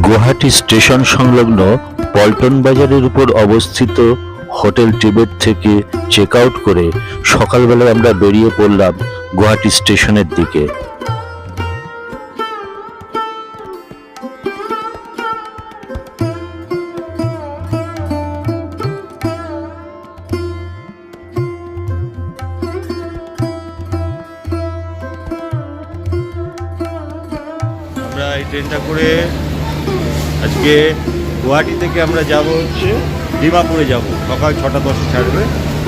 Guwahati station সংলগ্ন পল্টন বাজারের উপর অবস্থিত হোটেল টিবেট থেকে চেক আউট করে সকালবেলায় আমরা বেরিয়ে পড়লাম গুয়াহাটি স্টেশনের দিকে। আমরা এই ট্রেনটা করে আজকে গুয়াহাটি থেকে আমরা যাব হচ্ছে ডিমাপুরে যাব। সকাল 6:10-এ ছাড়বে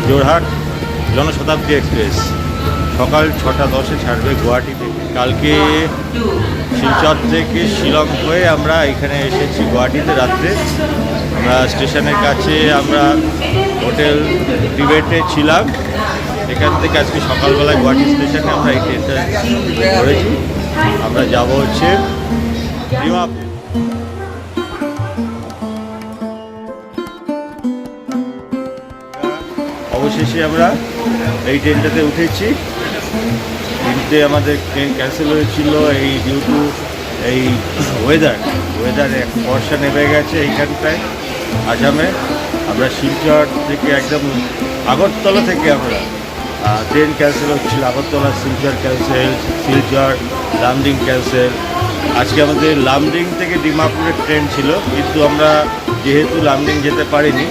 জোরহাট জনশতাব্দী এক্সপ্রেস। সকাল 6:10-এ ছাড়বে গুয়াহাটি থেকে। কালকে শিলচর থেকে শিলং হয়ে আমরা এখানে এসেছি গুয়াহাটিতে রাত্রে। আমরা স্টেশনের কাছে আমরা হোটেল টিবেটে ছিলাম। এখান থেকে আজকে সকালবেলায় গুয়াহাটি স্টেশনে আমরা এই ট্রেনটা ধরেছি। আমরা যাব হচ্ছে ডিমাপুর। অবশেষে আমরা এই ট্রেনটাতে উঠেছি। ট্রেনতে আমাদের ট্রেন ক্যান্সেল হয়েছিল এই ডিউ টু এই ওয়েদারে বর্ষা নেমে গেছে এইখানটায় আসামে। আমরা শিলচর থেকে একদম আগরতলা থেকে আমরা ট্রেন ক্যান্সেল হচ্ছিল। Agartala Silchar cancel, Silchar Lumding cancel. আজকে আমাদের লামডিং থেকে ডিমাপুরের ট্রেন ছিল, কিন্তু আমরা যেহেতু লামডিং যেতে পারিনি,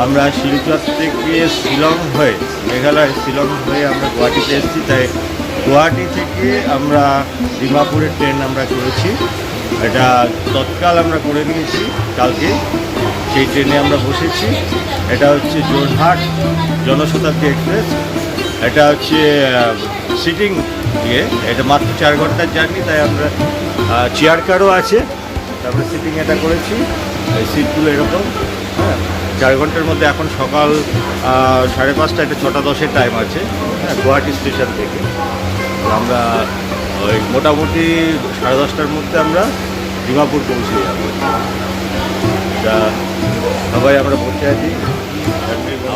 আমরা শিলচর থেকে শিলং হয়ে মেঘালয় শিলং হয়ে আমরা গুয়াহাটিতে এসেছি। তাই গুয়াহাটি থেকে আমরা ডিমাপুরের ট্রেন আমরা করেছি। এটা তৎকাল আমরা করে নিয়েছি কালকে। সেই ট্রেনে আমরা বসেছি। এটা হচ্ছে জোরহাট জনশতাব্দী এক্সপ্রেস। এটা হচ্ছে সিটিং দিয়ে, এটা মাত্র 4 ঘন্টার জার্নি। তাই আমরা চেয়ার কারও আছে, তারপরে সিটিং এটা করেছি। এই সিটগুলো এরকম, হ্যাঁ 4 ঘন্টার মধ্যে। এখন সকাল 5:30, এটা 6:10-এর টাইম আছে, হ্যাঁ গুয়াহাটি স্টেশন থেকে। আমরা ওই মোটামুটি 10:30টার মধ্যে আমরা ডিমাপুর পৌঁছে যাব। তা সবাই আমরা পৌঁছে আছি।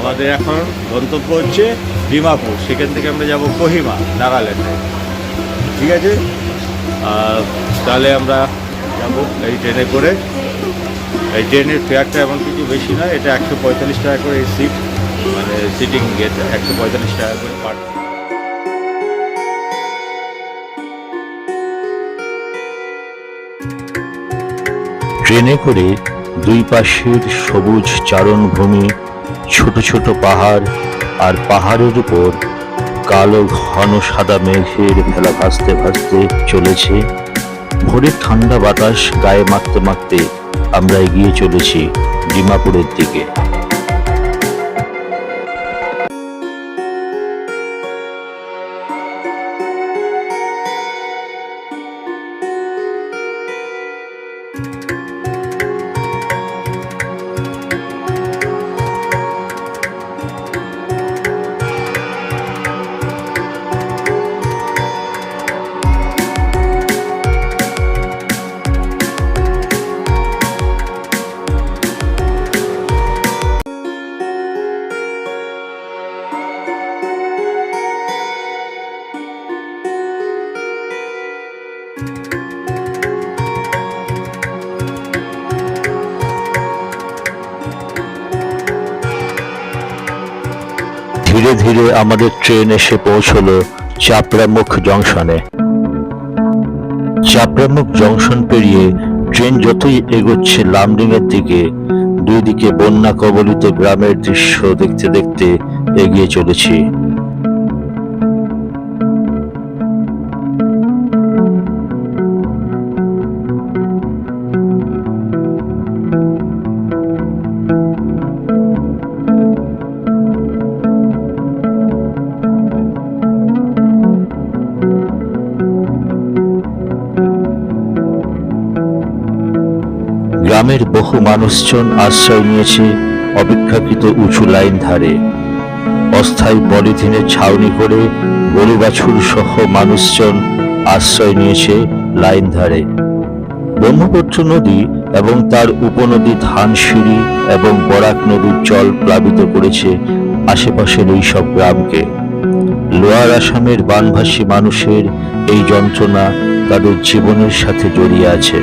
আমাদের এখন গন্তব্য হচ্ছে ডিমাপুর। সেখান থেকে আমরা যাব কোহিমা, নাগাল্যান্ডে। ঠিক আছে, তাহলে আমরা যাব এই ট্রেনে করে। এই ট্রেনের ফেয়ারটা এমন কিছু বেশি নয়, এটা 145 টাকা করে এই সিট, মানে সিটিং গেছে 145 টাকা করে পার। ট্রেনে করে দুই পাশের সবুজ চারণভূমি, ছোট ছোট পাহাড়, আর পাহাড়ের উপর কালো ঘন সাদা মেঘের ভেলা ভাসতে ভাসতে চলেছে। ভোরের ঠান্ডা বাতাস গায়ে মাখতে মাখতে আমরা এগিয়ে চলেছি ডিমাপুরের দিকে। ধীরে ধীরে আমাদের ট্রেন এসে পৌঁছলো চাপড়ামুখ জংশনে। চাপড়ামুখ জংশন পেরিয়ে ট্রেন যতই এগোচ্ছে লামডিং এর দিকে, দুই দিকে বন্যা কবলিত গ্রামের দৃশ্য দেখতে দেখতে এগিয়ে চলেছি। গ্রামের বহু মানুষজন আশ্রয় নিয়েছে অপেক্ষাকৃত উঁচু লাইন ধারে। অস্থায়ী পলিথিনের ছাউনি করে গরু বাছুর সহ মানুষজন আশ্রয় নিয়েছে লাইন ধারে। ব্রহ্মপুত্র নদী এবং তার উপনদী ধানসিঁড়ি এবং বরাক নদীর জল প্লাবিত করেছে আশেপাশের এই সব গ্রামকে। লোয়ার আসামের বানভাসী মানুষের এই যন্ত্রণা তাদের জীবনের সাথে জড়িয়ে আছে।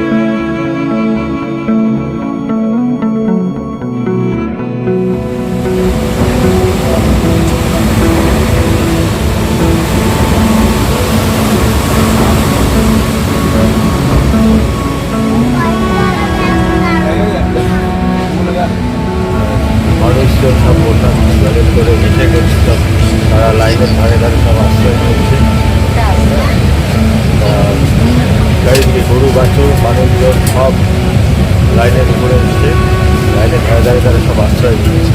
করে এসে গেছে, তারা লাইনের ধারে ধারে সব আশ্রয় নিচ্ছে। চারিদিকে গরু বাছুর মানুষজন সব লাইনের উপরে এসছে, লাইনের ধারে ধারে তারা সব আশ্রয় নিচ্ছে।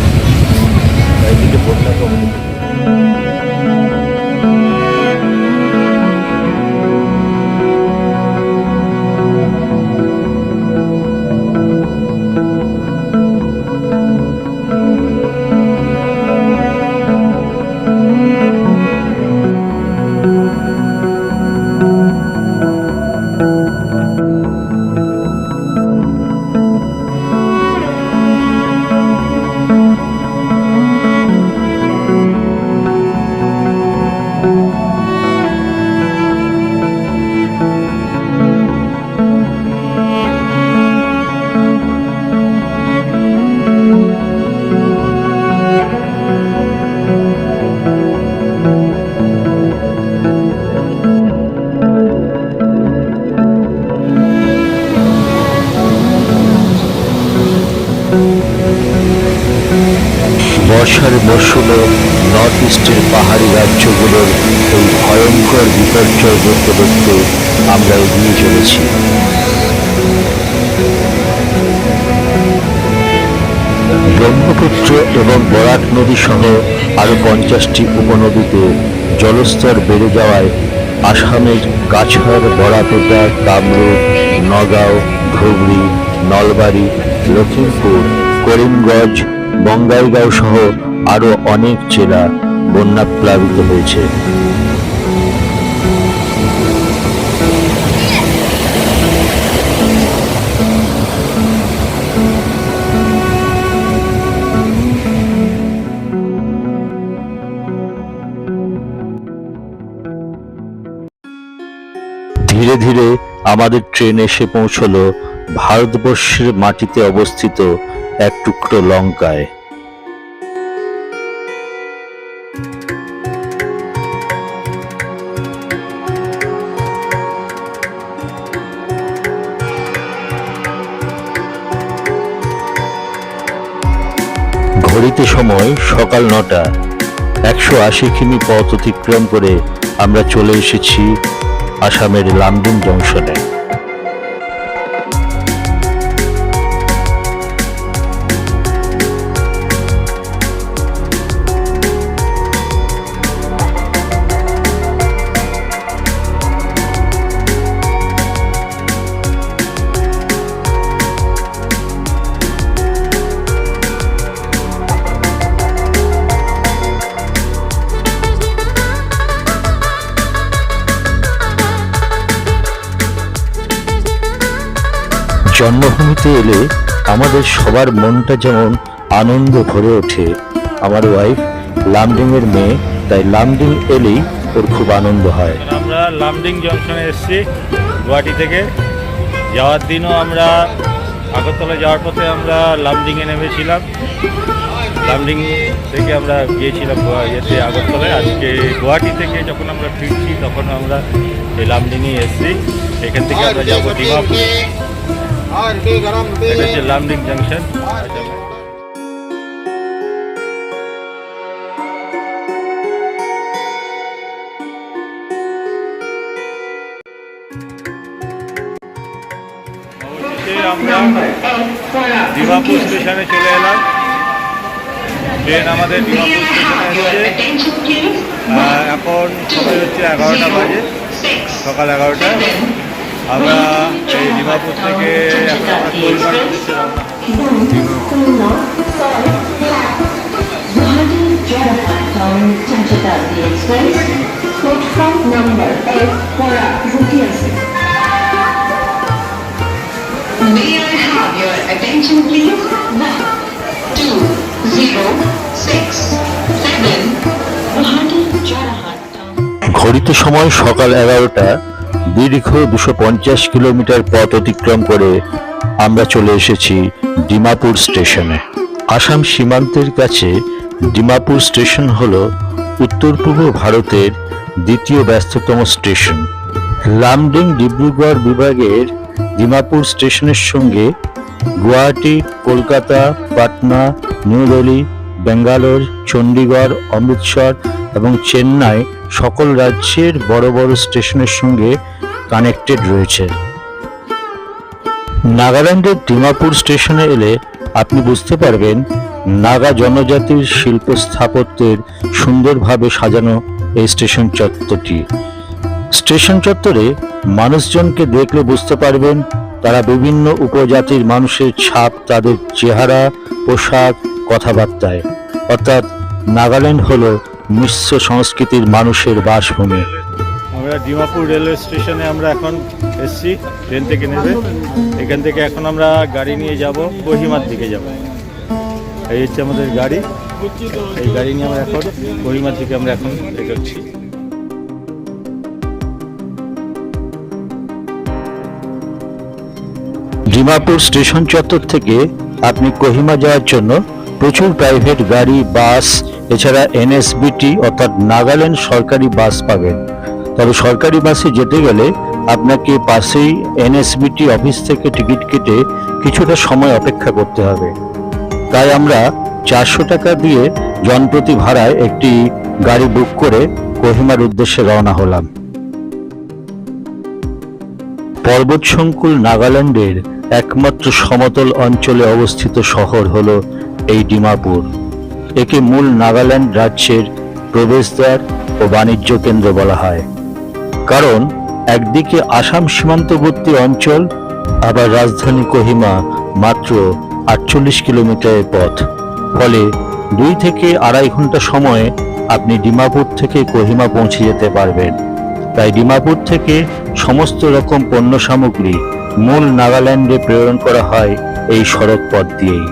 চারিদিকে বন্যা কবলিত। বর্ষার মরশুমে নর্থ ইস্টের পাহাড়ি রাজ্যগুলোর এই ভয়ঙ্কর বিপর্যয় দেখতে দেখতে আমরা এগিয়ে চলেছি। ব্রহ্মপুত্র এবং বরাক নদী সহ আরো 50টি উপনদীতে জলস্তর বেড়ে যাওয়ায় আসামের কাছাড়, বড়াপেটা, কামরূপ, নগাঁও, ধুবড়ী, নলবাড়ি, লখিমপুর, করিমগঞ্জ, বঙ্গাইগাঁও সহ আরো অনেক জেলা বন্যাপ্লাবিত হয়েছে। ধীরে ধীরে আমাদের ট্রেন এসে পৌঁছলো ভারতবর্ষের মাটিতে অবস্থিত এক টুকরো লঙ্কায়। ঘড়িতে সময় সকাল 9টা। 180 কিমি পথ অতিক্রম করে আমরা চলে এসেছি আসামের লামডিং জংশনে। জন্মভূমিতে এলে আমাদের সবার মনটা যেমন আনন্দ ভরে ওঠে। আমার ওয়াইফ লামডিং এর মেয়ে, তাই লামডিং এলেই ওর খুব আনন্দ হয়। আমরা লামডিং জংশনে এসেছি গুয়াহাটি থেকে। যাওয়ার দিনও আমরা আগরতলা যাওয়ার পথে আমরা লামডিংয়ে নেমেছিলাম। লামডিং থেকে আমরা গিয়েছিলাম আগরতলায়। আজকে গুয়াহাটি থেকে যখন আমরা ফিরছি তখন আমরা এই লামডিংয়ে এসেছি। এখান থেকে আমরা যাবো ডিমাপুর। এটা হচ্ছে লামডিং জংশন। আমরা ডিমাপুর স্টেশনে চলে এলাম। ট্রেন আমাদের ডিমাপুর স্টেশনে এসেছে। এখন সময় হচ্ছে 11টা বাজে, সকাল 11টা। আমরা এই ডিমাপুর থেকে এখন আমরা কোলকাতা উদ্দেশ্যে May I have your attention please? 1, 2, 0, 6, 7, Guwahati Jorahat Town. ঘড়িতে সময় সকাল 11টা। দীর্ঘ 250 কিলোমিটার পথ অতিক্রম করে আমরা চলে এসেছি ডিমাপুর স্টেশনে। আসাম সীমান্তের কাছে ডিমাপুর স্টেশন হলো উত্তর পূর্ব ভারতের দ্বিতীয় ব্যস্ততম স্টেশন। লামডিং ডিব্রুগড় বিভাগের ডিমাপুর স্টেশনের সঙ্গে গুয়াহাটি, কলকাতা, পাটনা, নিউ দিল্লি, বেঙ্গালোর, চণ্ডীগড়, অমৃতসর এবং চেন্নাই সকল রাজ্যের বড় বড় স্টেশনের সঙ্গে কানেক্টেড রয়েছে। নাগাল্যান্ডের ডিমাপুর স্টেশনে এলে আপনি বুঝতে পারবেন নাগা জনজাতির শিল্প স্থাপত্যের সুন্দরভাবে সাজানো এই স্টেশন চত্বরটি। স্টেশন চত্বরে মানুষজনকে দেখলে বুঝতে পারবেন তারা বিভিন্ন উপজাতির মানুষের ছাপ তাদের চেহারা, পোশাক, কথাবার্তায়। অর্থাৎ নাগাল্যান্ড হলো মিশ্র সংস্কৃতির মানুষের বাসভূমি। আমরা ডিমাপুর রেলওয়ে স্টেশনে আমরা এখন এসছি, ট্রেন থেকে নেবে। এখান থেকে এখন আমরা গাড়ি নিয়ে যাব কোহিমার দিকে যাব। এই হচ্ছে আমাদের গাড়ি, এই গাড়ি নিয়ে আমরা এখন কোহিমার দিকে আমরা এখন এগোচ্ছি। ডিমাপুর স্টেশন চত্বর থেকে আপনি কোহিমা যাওয়ার জন্য প্রচুর প্রাইভেট গাড়ি, বাস, এছাড়া এনএসবিটি অর্থাৎ নাগাল্যান্ড সরকারি বাস পাবেন। তবে সরকারি বাসে যেতে গেলে আপনাকে পাশেই এনএসবিটি অফিস থেকে টিকিট কেটে কিছুটা সময় অপেক্ষা করতে হবে। তাই আমরা 400 টাকা দিয়ে জনপ্রতি ভাড়ায় একটি গাড়ি বুক করে কোহিমার উদ্দেশ্যে রওনা হলাম। পর্বত সংকুল নাগাল্যান্ডের একমাত্র সমতল অঞ্চলে অবস্থিত শহর হলো এই ডিমাপুর। একে মূল নাগাল্যান্ড রাজ্যের প্রবেশদ্বার ও বাণিজ্য কেন্দ্র বলা হয়, কারণ একদিকে আসাম সীমান্তবর্তী অঞ্চল, আবার রাজধানী কোহিমা মাত্র 48 কিলোমিটারের পথ। ফলে 2 থেকে 2.5 ঘন্টা সময়ে আপনি ডিমাপুর থেকে কোহিমা পৌঁছে যেতে পারবেন। তাই ডিমাপুর থেকে সমস্ত রকম পণ্য সামগ্রী মূল নাগাল্যান্ডে প্রেরণ করা হয় এই সড়ক পথ দিয়েই।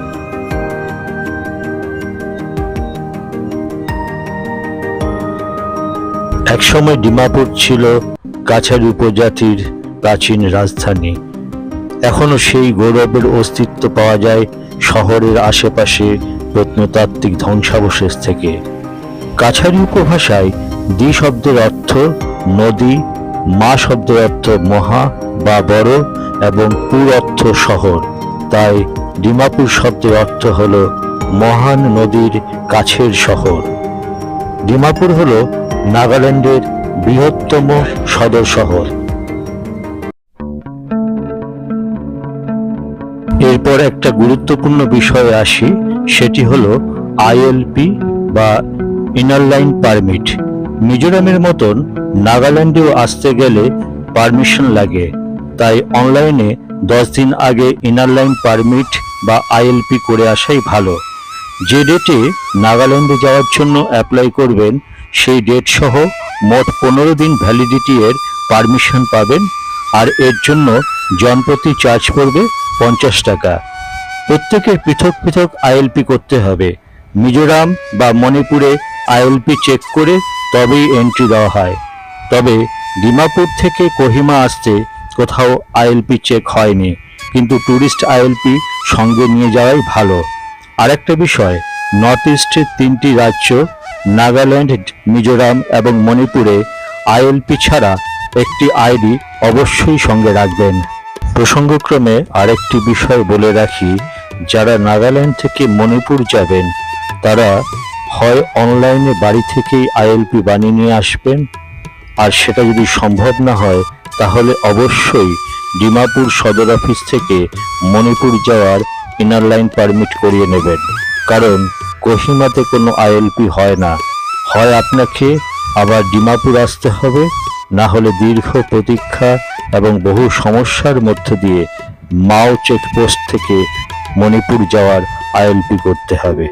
একসময় ডিমাপুর ছিল কাছাড়ি উপজাতির প্রাচীন রাজধানী। এখনো সেই গৌরবের অস্তিত্ব পাওয়া যায় শহরের আশেপাশে প্রত্নতাত্ত্বিক ধ্বংসাবশেষ থেকে। কাছাড়ি উপভাষায় দ্বি শব্দের অর্থ নদী, মা শব্দের অর্থ মহা বা বড় এবং পুর অর্থ শহর। তাই ডিমাপুর শব্দের অর্থ হল মহান নদীর কাছের শহর। ডিমাপুর হল নাগাল্যান্ডের বৃহত্তম সদর শহর। এরপর একটা গুরুত্বপূর্ণ বিষয়ে আসি, সেটি হলো আইএলপি বা ইনার লাইন পারমিট। মিজোরামের মতন নাগাল্যান্ডেও আসতে গেলে পারমিশন লাগে, তাই অনলাইনে 10 দিন আগে ইনার লাইন পারমিট বা আইএলপি করে আসাই ভালো। যে ডেটে নাগাল্যান্ডে যাওয়ার জন্য অ্যাপ্লাই করবেন সেই ডেট সহ মোট 15 দিন ভ্যালিডিটি এর পারমিশন পাবেন, আর এর জন্য জনপ্রতি চার্জ পড়বে 50 টাকা। প্রত্যেকের পৃথক পৃথক আইএলপি করতে হবে। মিজোরাম বা মণিপুরে আইএলপি চেক করে তবেই এন্ট্রি দেওয়া হয়। তবে ডিমাপুর থেকে কোহিমা আসতে কোথাও আইএলপি চেক হয়নি, কিন্তু ট্যুরিস্ট আইএলপি সঙ্গে নিয়ে যাওয়াই ভালো। আরেকটা বিষয়, নর্থ ইস্টের 3টি রাজ্য নাগাল্যান্ড, মিজোরাম এবং মণিপুরে আইএলপি ছাড়া একটি আইডি অবশ্যই সঙ্গে রাখবেন। প্রসঙ্গক্রমে আরেকটি বিষয় বলে রাখি, যারা নাগাল্যান্ড থেকে মণিপুর যাবেন তারা হয় অনলাইনে বাড়ি থেকেই আইএলপি বানিয়ে নিয়ে আসবেন, আর সেটা যদি সম্ভব না হয় তাহলে অবশ্যই ডিমাপুর সদর অফিস থেকে মণিপুর যাওয়ার ইনার লাইন পারমিট করিয়ে নেবেন। কারণ কোহিমাতে কোনো আইএলপি হয় না। হয় আপনাকে আবার ডিমাপুর আসতে হবে, না হলে দীর্ঘ প্রতীক্ষা এবং বহু সমস্যার মধ্য দিয়ে মাও চেকপোস্ট থেকে মণিপুর যাওয়ার আইএলপি করতে হবে।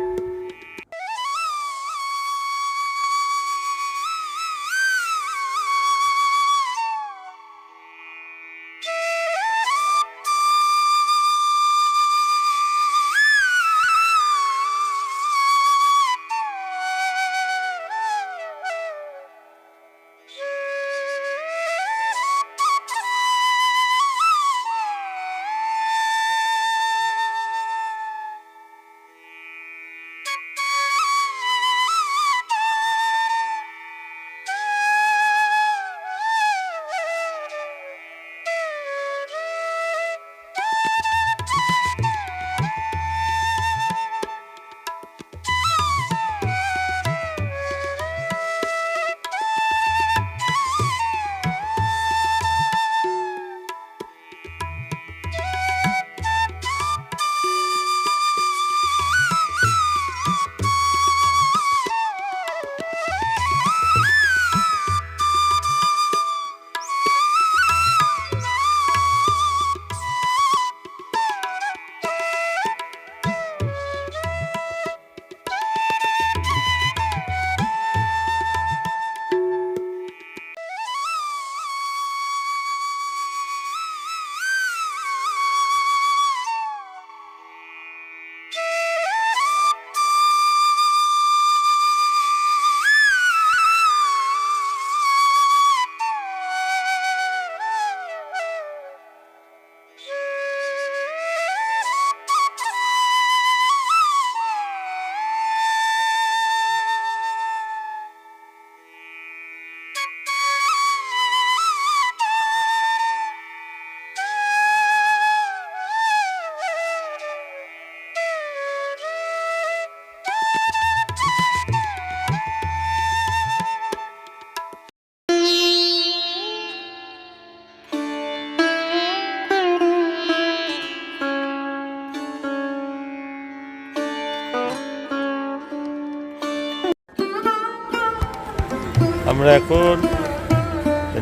আমরা এখন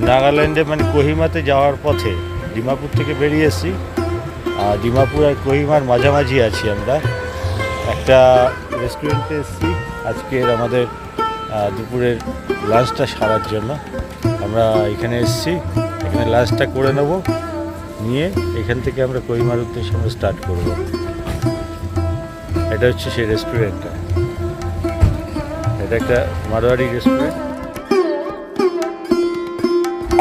নাগাল্যান্ডে মানে কোহিমাতে যাওয়ার পথে ডিমাপুর থেকে বেরিয়ে এসেছি। আর ডিমাপুর আর কোহিমার মাঝামাঝি আছি আমরা। একটা রেস্টুরেন্টে এসেছি আজকের আমাদের দুপুরের লাঞ্চটা সারার জন্য। আমরা এখানে এসেছি, এখানে লাঞ্চটা করে নেব, নিয়ে এখান থেকে আমরা কোহিমার উদ্দেশ্যে আমরা স্টার্ট করব। এটা হচ্ছে সেই রেস্টুরেন্টটা, এটা একটা মারোয়ারি রেস্টুরেন্ট।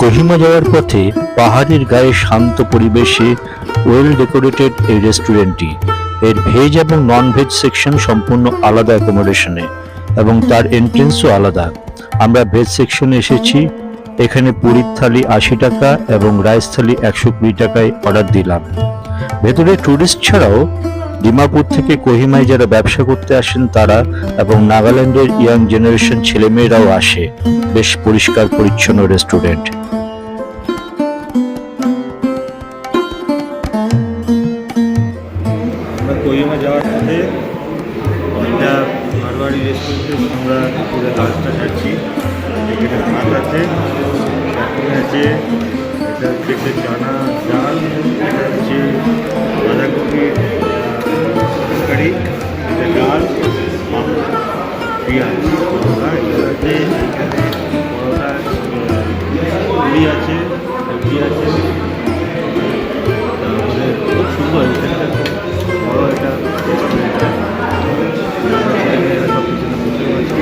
কোহিমা যাওয়ার পথে পাহাড়ের গায়ে শান্ত পরিবেশে ওয়েল ডেকোরেটেড এই রেস্টুরেন্টটি। এর ভেজ এবং নন ভেজ সেকশন সম্পূর্ণ আলাদা অ্যাকোমোডেশনে এবং তার এন্ট্রেন্সও আলাদা। আমরা ভেজ সেকশনে এসেছি। এখানে পুরীর থালি 80 টাকা এবং রাইস থালি 120 টাকায় অর্ডার দিলাম। ভেতরে ট্যুরিস্ট ছাড়াও ডিমাপুর থেকে কোহিমায় যারা ব্যবসা করতে আসেন তারা এবং নাগাল্যান্ডের ইয়াং জেনারেশন ছেলেমেয়েরাও আসে। বেশ পরিষ্কার পরিচ্ছন্ন রেস্টুরেন্ট। আমরা কোহিমা যাওয়ার পথে এটা মারোয়ারি রেস্টুরেন্টে আমরা পুরো লাঞ্চটা খাচ্ছি। এখানে ভাত আছে, চাটনি আছে, এটা হচ্ছে একটা চানা ডাল, এটা হচ্ছে বাঁধাকপির তরকারি, এটা ডাল, পেঁয়াজ, এটা আছে, এখানে পরোটা, পুরি আছে, সবজি আছে। তারপরে খুব সুন্দর এখানটা, খুব বড় এটা রেস্টুরেন্টটা। সব কিছু বুঝতে পারছি।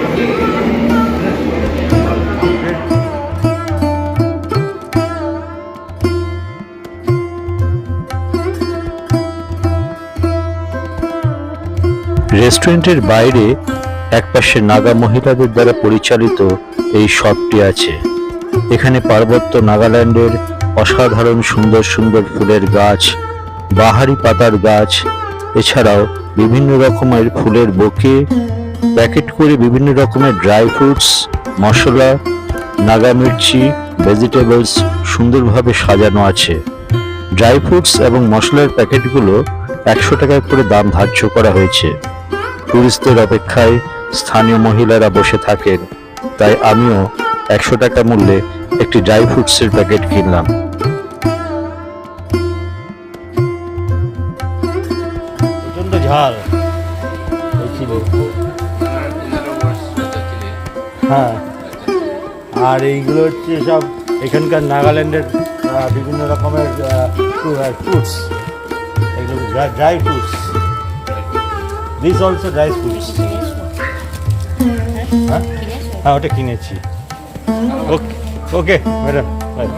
রেস্টুরেন্টের বাইরে একপাশে নাগা মহিলাদের দ্বারা পরিচালিত এই শপটি আছে। এখানে পার্বত্য নাগাল্যান্ডের অসাধারণ সুন্দর সুন্দর ফুলের গাছ, বাহারি পাতার গাছ, এছাড়াও বিভিন্ন রকমের ফুলের বোকে, প্যাকেট করে বিভিন্ন রকমের ড্রাই ফ্রুটস, মশলা, নাগা মির্চি, ভেজিটেবলস সুন্দরভাবে সাজানো আছে। ড্রাই ফ্রুটস এবং মশলার প্যাকেটগুলো 100 টাকা করে দাম ধার্য করা হয়েছে। টুরিস্টদের অপেক্ষায় স্থানীয় মহিলারা বসে থাকেন, তাই আমিও 100 টাকা মূল্যে একটি ড্রাই ফ্রুটসের প্যাকেট কিনলাম। প্রচণ্ড ঝাল ছিল। হ্যাঁ, আর এইগুলো হচ্ছে সব এখানকার নাগাল্যান্ডের বিভিন্ন রকমের ফ্রুটস, এগুলো dry fruits. This also dry fruits. হ্যাঁ হ্যাঁ, ওটা কিনেছি। ওকে ওকে ম্যাডাম, বাই।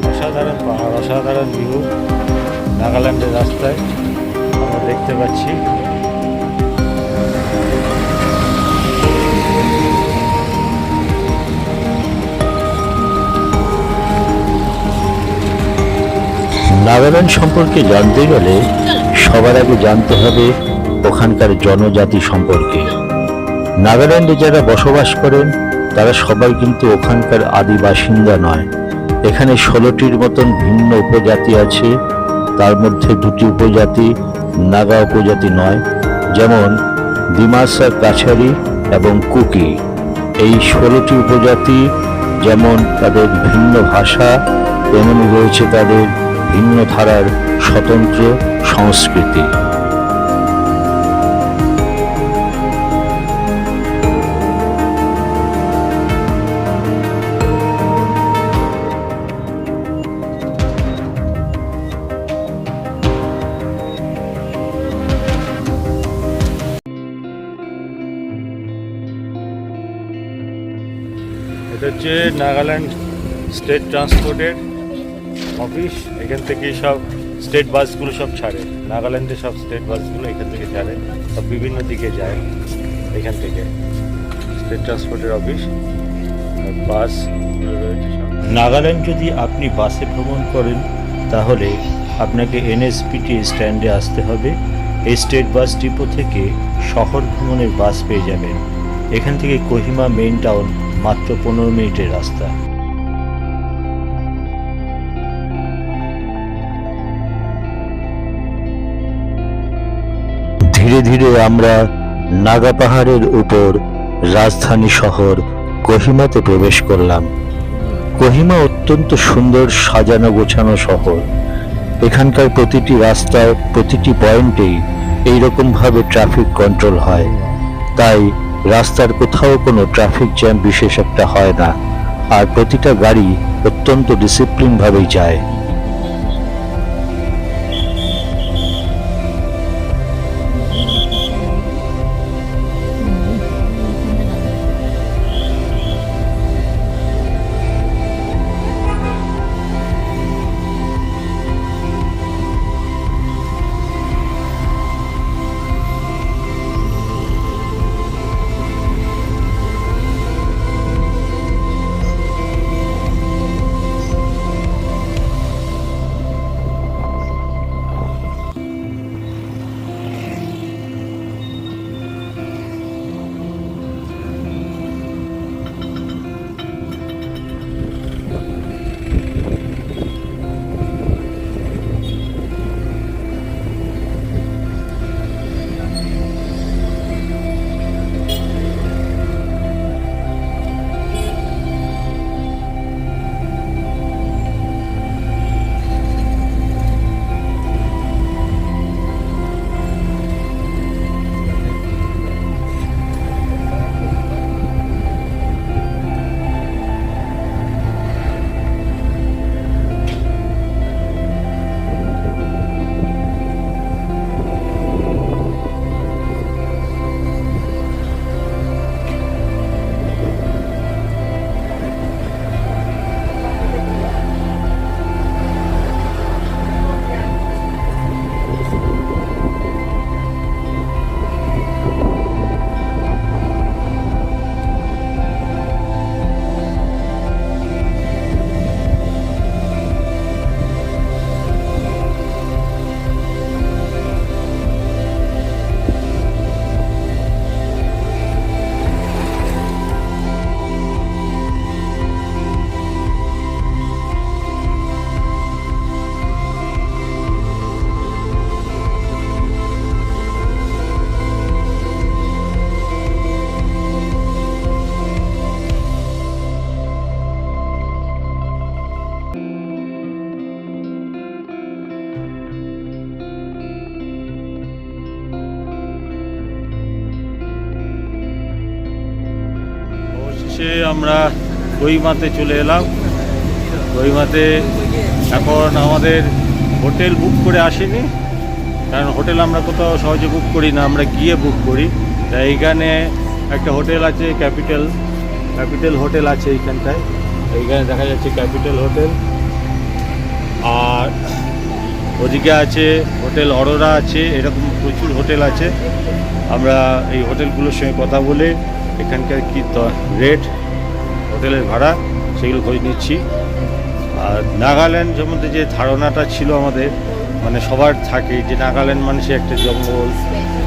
অসাধারণ পাহাড়, অসাধারণ ভিউ নাগাল্যান্ডের রাস্তায় আমরা দেখতে পাচ্ছি। নাগাল্যান্ড সম্পর্কে জানতে গেলে সবার আগে জানতে হবে ওখানকার জনজাতি সম্পর্কে। নাগাল্যান্ডে যারা বসবাস করেন তারা সবাই কিন্তু ওখানকার আদি বাসিন্দা নয়। এখানে 16টির মতন ভিন্ন উপজাতি আছে। তার মধ্যে 2টি উপজাতি নাগা উপজাতি নয়, যেমন দিমাসা, কাছারি এবং কুকি। এই 16টি উপজাতি যেমন তাদের ভিন্ন ভাষা, তেমনি রয়েছে তাদের ভিন্ন ধারার স্বতন্ত্র সংস্কৃতি। এটা হচ্ছে নাগাল্যান্ড স্টেট ট্রান্সপোর্টের অফিস। এখান থেকে সব স্টেট বাসগুলো সব ছাড়ে, নাগাল্যান্ডের সব স্টেট বাসগুলো এখান থেকে ছাড়ে, সব বিভিন্ন দিকে যায়। এখান থেকে স্টেট ট্রান্সপোর্টের অফিস, বাস রয়েছে সব। নাগাল্যান্ড যদি আপনি বাসে ভ্রমণ করেন তাহলে আপনাকে NSPT স্ট্যান্ডে আসতে হবে এই স্টেট বাস ডিপো থেকে শহর ভ্রমণের বাস পেয়ে যাবেন। এখান থেকে কোহিমা মেইন টাউন মাত্র 15 মিনিটের রাস্তা। ধীরে ধীরে আমরা নাগা পাহাড়ের উপর রাজধানী শহর কোহিমাতে প্রবেশ করলাম। কোহিমা অত্যন্ত সুন্দর সাজানো গোছানো শহর। এখানকার প্রতিটি রাস্তায় প্রতিটি পয়েন্টেই এইরকম ভাবে ট্রাফিক কন্ট্রোল হয়, তাই রাস্তার কোথাও কোনো ট্রাফিক জ্যাম বিশেষ একটা হয় না, আর প্রতিটা গাড়ি অত্যন্ত ডিসিপ্লিন ভাবেই যায়। আমরা কোহিমাতে চলে এলাম। কোহিমাতে এখন আমাদের হোটেল বুক করে আসেনি, কারণ হোটেল আমরা কোথাও সহজে বুক করি না, আমরা গিয়ে বুক করি। তাই এইখানে একটা হোটেল আছে, ক্যাপিটাল হোটেল আছে এইখানটায়। এইখানে দেখা যাচ্ছে ক্যাপিটাল হোটেল, আর ওদিকে আছে হোটেল অরোরা আছে, এরকম প্রচুর হোটেল আছে। আমরা এই হোটেলগুলোর সঙ্গে কথা বলে এখানকার কী রেট, হোটেলের ভাড়া, সেগুলো খোঁজ নিচ্ছি। আর নাগাল্যান্ড সম্বন্ধে যে ধারণাটা ছিল আমাদের, মানে সবার থাকে যে নাগাল্যান্ড মানে সে একটা জঙ্গল,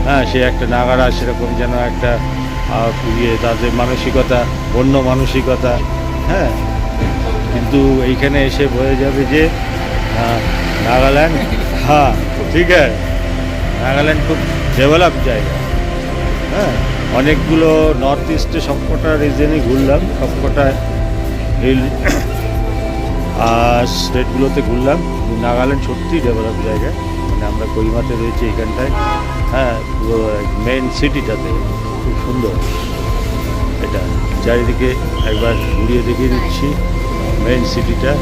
হ্যাঁ, সে একটা নাগারা, সেরকম যেন একটা তাদের মানসিকতা, অন্য মানসিকতা, হ্যাঁ। কিন্তু এইখানে এসে বোঝা যাবে যে নাগাল্যান্ড, হ্যাঁ ঠিক আছে, নাগাল্যান্ড খুব ডেভেলপ জায়গা, হ্যাঁ। অনেকগুলো নর্থ ইস্টে সবকটা রিজনই ঘুরলাম, সবকটা হিল স্টেটগুলোতে ঘুরলাম। নাগাল্যান্ড সত্যিই ডেভেলপ জায়গা, মানে আমরা কোহিমাতে রয়েছি এখানটায়, হ্যাঁ, পুরো মেন সিটিটাতে খুব সুন্দর। এটা চারিদিকে একবার ঘুরিয়ে দেখিয়ে দিচ্ছি মেন সিটিটা।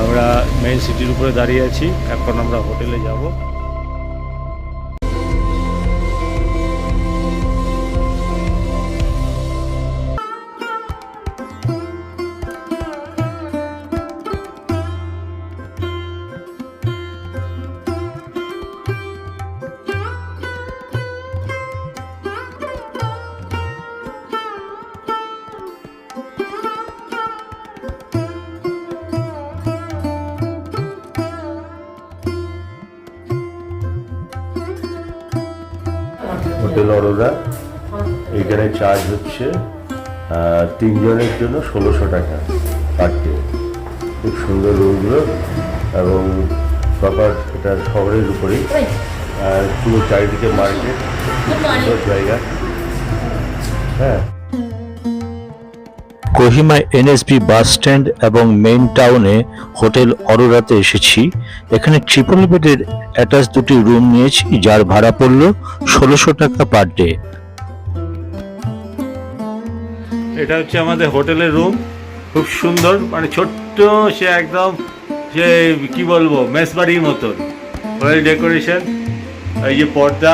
আমরা মেন সিটির উপরে দাঁড়িয়ে আছি, এখন আমরা হোটেলে যাব। হোটেল অরোরা। এখানে চার্জ হচ্ছে 3 জনের জন্য 1600 টাকা পার ডে। খুব সুন্দর রুমগুলো এবং প্রপার এটা শহরের উপরেই, পুরো চারিদিকে মার্কেট, সুন্দর জায়গা। হ্যাঁ, কোহিমা এনএসবি বাস স্ট্যান্ড এবং মেইন টাউনে হোটেল অরোরাতে এসেছি। এখানে ট্রিপল বেডের অ্যাটাচ দুটি রুম নিয়েছি, যার ভাড়া পড়ল 1600 টাকা পার ডে। এটা হচ্ছে আমাদের হোটেলের রুম, খুব সুন্দর, মানে ছোট্ট, সে একদম সে কি বলবো মেসবাড়ির মতন, ওয়েল ডেকোরেশন। এই যে পর্দা,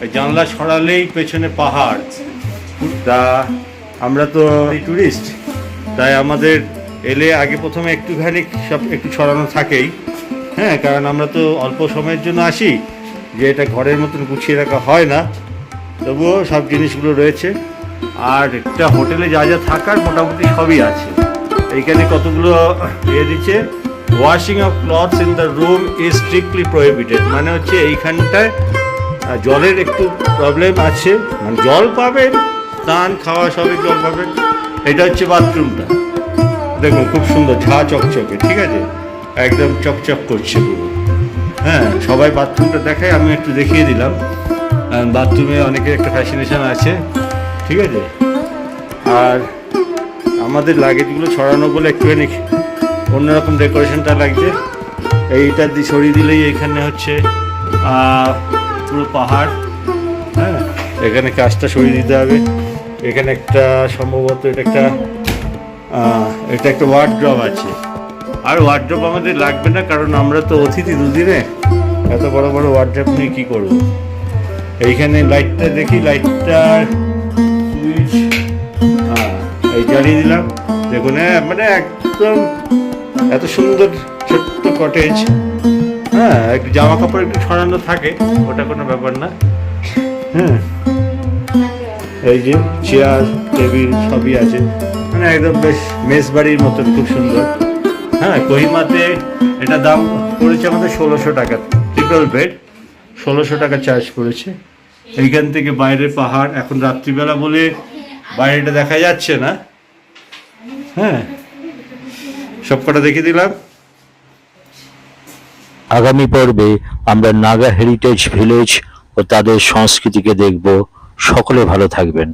এই জানলা সরালেই পেছনে পাহাড়। তা আমরা তো টুরিস্ট, তাই আমাদের এলে আগে প্রথমে একটুখানি সব একটু ছড়ানো থাকেই। হ্যাঁ, কারণ আমরা তো অল্প সময়ের জন্য আসি, যে এটা ঘরের মতন গুছিয়ে রাখা হয় না, তবুও সব জিনিসগুলো রয়েছে। আর একটা হোটেলে যা যা থাকার মোটামুটি সবই আছে। এইখানে কতগুলো দিচ্ছে, washing of clothes in the room is strictly prohibited. মানে হচ্ছে এইখানটায় জলের একটু প্রবলেম আছে, মানে জল পাবেন, স্নান খাওয়া সবই জল পাবেন। এটা হচ্ছে বাথরুমটা, দেখুন খুব সুন্দর, ঝা চকচকে, ঠিক আছে, একদম চকচক করছে পুরো। হ্যাঁ, সবাই বাথরুমটা দেখায়, আমি একটু দেখিয়ে দিলাম। বাথরুমে অনেকের একটা ফ্যাসিনেশন আছে, ঠিক আছে। আর আমাদের লাগেজগুলো ছড়ানো বলে একটুখানি অন্যরকম ডেকোরেশনটা লাগছে। এইটা দিয়ে সরিয়ে দিলেই এখানে হচ্ছে পুরো পাহাড়। হ্যাঁ, এখানে কাজটা সরিয়ে দিতে হবে। এখানে একটা সম্ভবত এটা একটা ওয়ার্ড্রপ আছে। আর ওয়ার্ড্রপ আমাদের লাগবে না, কারণ আমরা তো অতিথি দুদিনে, এত বড় বড় ওয়ার্ড্রপ নিয়ে কী করবো। এইখানে লাইটটা দেখি, লাইটটার সুইচ এই জ্বালিয়ে দিলাম। দেখুন, মানে একদম এত সুন্দর ছোট্ট কটেজ। হ্যাঁ, একটু জামা কাপড় একটু ছড়ানো থাকে, ওটা কোনো ব্যাপার না। হ্যাঁ, এই যে চেয়ার টেবিল সবই আছে, মানে একদম বেশ মেস বাড়ির মতন, খুব সুন্দর। হ্যাঁ, কোহিমাতে এটা দাম পড়েছে আমাদের 1600 টাকা, ট্রিপল বেড 1600 টাকা চার্জ পড়েছে। এইখান থেকে বাইরের পাহাড়, এখন রাত্রিবেলা বলে বাইরেটা দেখা যাচ্ছে না। হ্যাঁ, সব কটা দেখিয়ে দিলাম। আগামী পর্বে আমরা নাগা হেরিটেজ ভিলেজ ও তাদের সংস্কৃতিকে দেখব। সকলে ভালো থাকবেন।